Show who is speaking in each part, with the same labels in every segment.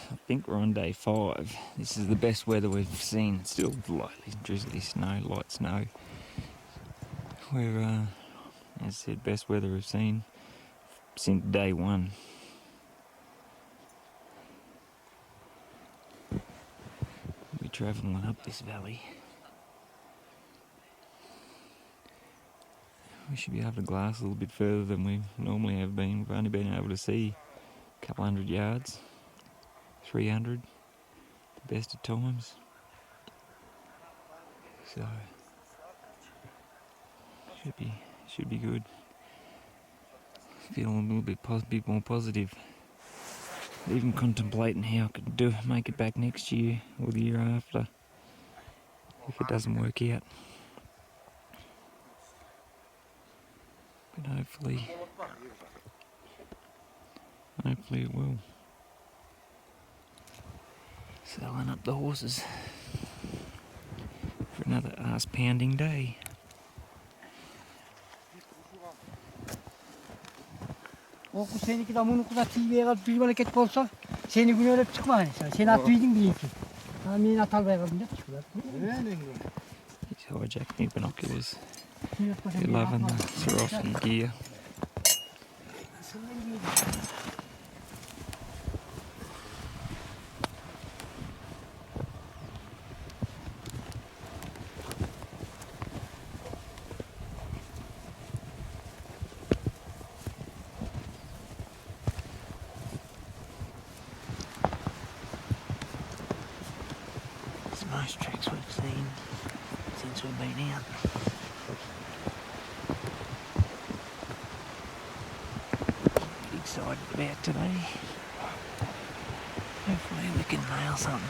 Speaker 1: I think we're on day 5. This is the best weather we've seen. Still lightly drizzly snow, light snow. We're, as I said, best weather we've seen since day 1. We're travelling up this valley. We should be able to glass a little bit further than we normally have been. We've only been able to see a couple hundred yards, 300, the best of times. So should be good. Feeling a little bit more positive. Even contemplating how I could make it back next year or the year after if it doesn't work out. But hopefully it will. Selling up the horses for another ass-pounding day.
Speaker 2: Oku seninki damını kuzatıyı veya bir hareket olsa seni gün öyle çıkma hani sen. Seni attıydın bile ki. Amin atal veya bir çıkıyor.
Speaker 1: He's hijacked my binoculars. You're loving the Swarovski gear. It's the most tracks we've seen since we've been out. Excited about today. Hopefully we can nail something.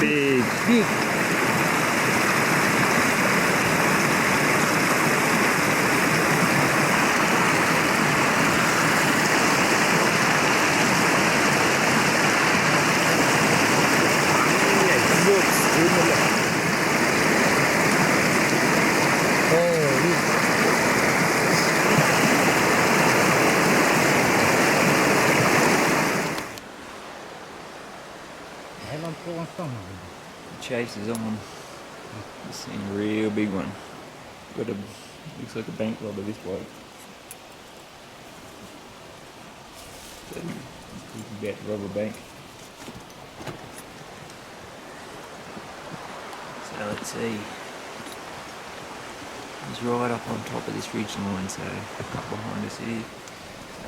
Speaker 1: Big. Chase is on. Just seen a real big one. Looks like a bank robber, this bloke. So he's about to rob a bank. So let's see. He's right up on top of this ridge line, so up behind us here.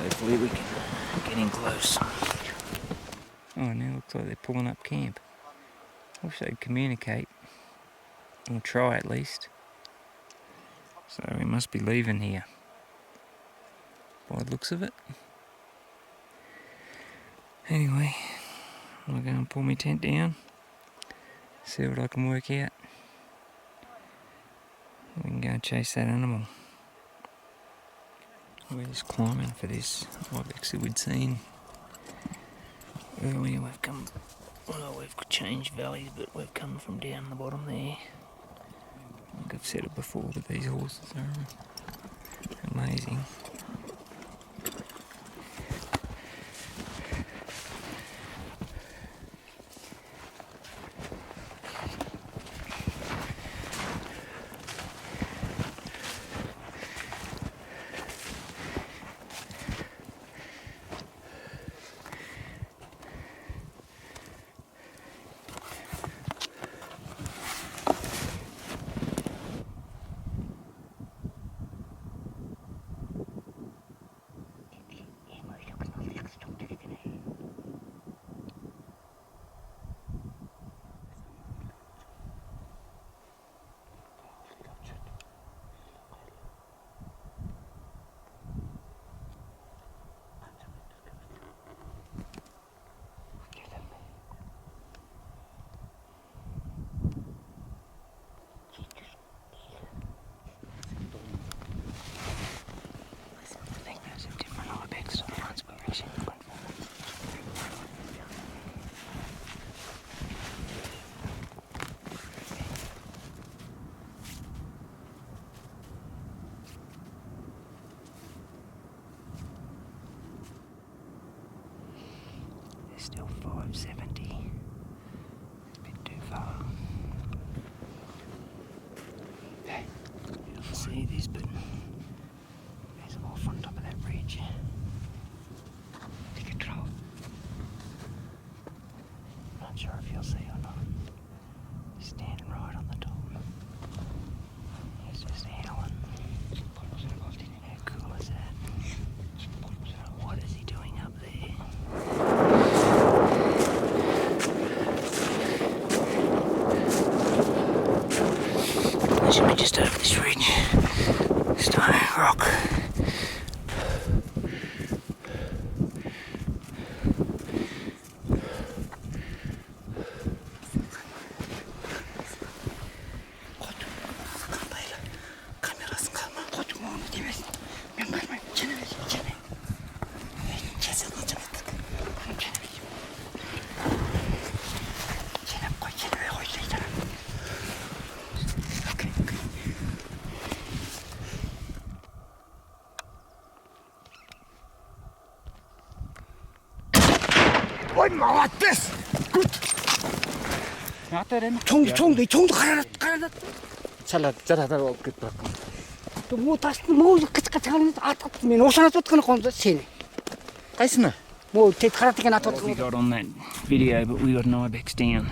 Speaker 1: Hopefully we can get in close. Oh, now looks like they're pulling up camp. I wish they'd communicate, or try at least. So we must be leaving here, by the looks of it. Anyway, I'll go and pull my tent down, see what I can work out. We can go and chase that animal. We're just climbing for this Ibex that we'd seen earlier. We've changed valleys, but we've come from down the bottom there. I think I've said it before, but these horses are amazing. still 570. A bit too far. You don't see this, but there's off on top of that ridge. Take control. Not sure if you'll see or not. He's standing right on the top. He's just howling. How cool is that? What is he doing up there? I should be just over this ridge. Stone rock.
Speaker 2: Ой, молодец! 총도 갈아놨. 잘하다 없겠다. 또뭐 다시 뭐 그까지 하는 아따면 오셔나 쫓거나 건데 세네. 다시나. 뭐 갈아뜨게 놔뒀고.
Speaker 1: We got on that video, but we got an Ibex down,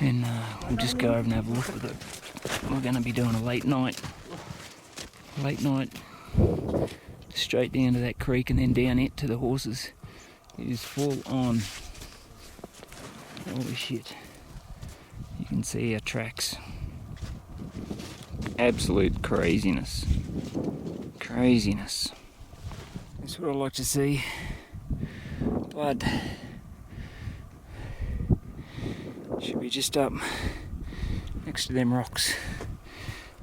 Speaker 1: and we'll just go over and have a look at it. We're going to be doing a late night, straight down to that creek and then down it to the horses. It is full on. Holy shit. You can see our tracks. Absolute craziness. Craziness. That's what I like to see. Blood. Should be just up next to them rocks.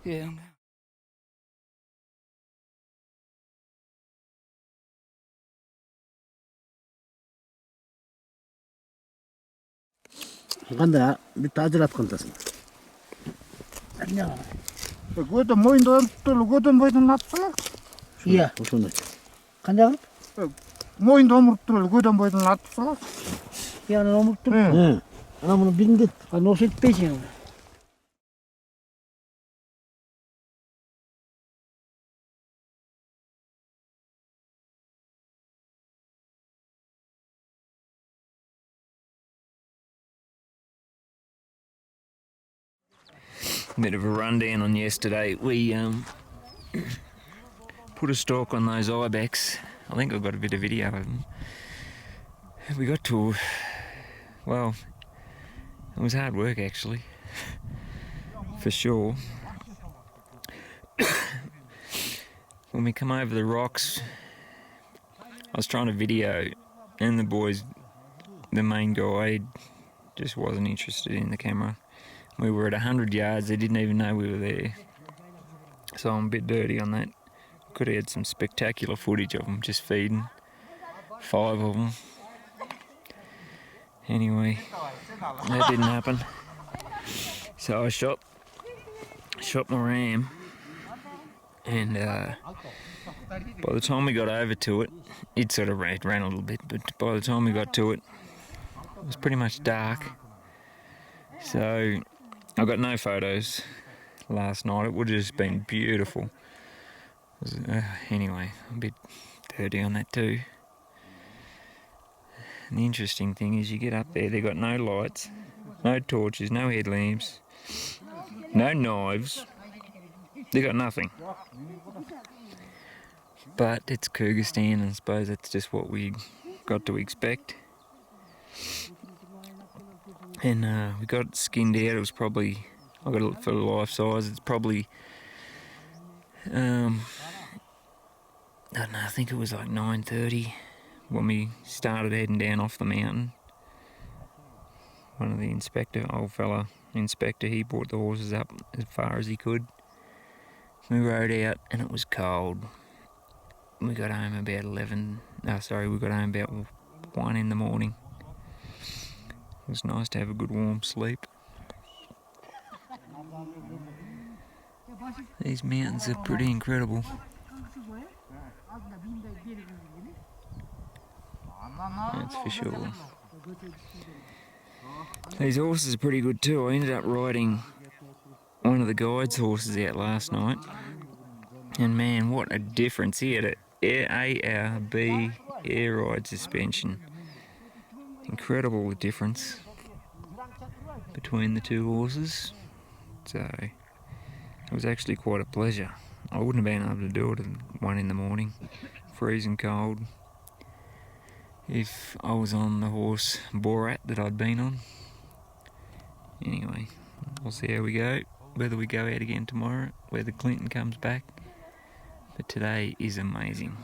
Speaker 1: Yeah.
Speaker 2: 간다. 밑에 아들아 건다서. 안녕.
Speaker 3: 그것도 뭐인도 또 그것도 뭐인도 놨어?
Speaker 2: 예.
Speaker 3: 무슨
Speaker 2: 간다.
Speaker 3: 뭐인도 또 그것도 뭐인도 놨어?
Speaker 2: 야, 너무 또.
Speaker 3: 응.
Speaker 2: 하나는 민게 노실 빼지.
Speaker 1: Bit of a rundown on yesterday. We put a stalk on those Ibex. I think I've got a bit of video of them. We got to, well, it was hard work actually, for sure. When we come over the rocks, I was trying to video, and the boys, the main guy, just wasn't interested in the camera. We were at 100 yards, they didn't even know we were there. So I'm a bit dirty on that. Could have had some spectacular footage of them just feeding. 5 of them. Anyway, that didn't happen. So I shot my ram, and by the time we got over to it, it sort of ran a little bit, but by the time we got to it, it was pretty much dark. So I got no photos last night. It would have just been beautiful. Anyway, I'm a bit dirty on that too. And the interesting thing is you get up there, they've got no lights, no torches, no headlamps, no knives. They've got nothing. But it's Kyrgyzstan, and I suppose that's just what we got to expect. And we got it skinned out. It was probably, I got it for life size, it's probably, I don't know, I think it was like 9:30 when we started heading down off the mountain. One of the old fella inspector, he brought the horses up as far as he could. We rode out and it was cold. We got home about we got home about 1 in the morning. It was nice to have a good warm sleep. These mountains are pretty incredible. That's for sure. These horses are pretty good too. I ended up riding one of the guide's horses out last night, and man, what a difference. He had a ARB air ride suspension. Incredible difference between the two horses. So it was actually quite a pleasure. I wouldn't have been able to do it at 1 in the morning, freezing cold, if I was on the horse Borat that I'd been on. Anyway, we'll see how we go, whether we go out again tomorrow, whether Clinton comes back. But today is amazing.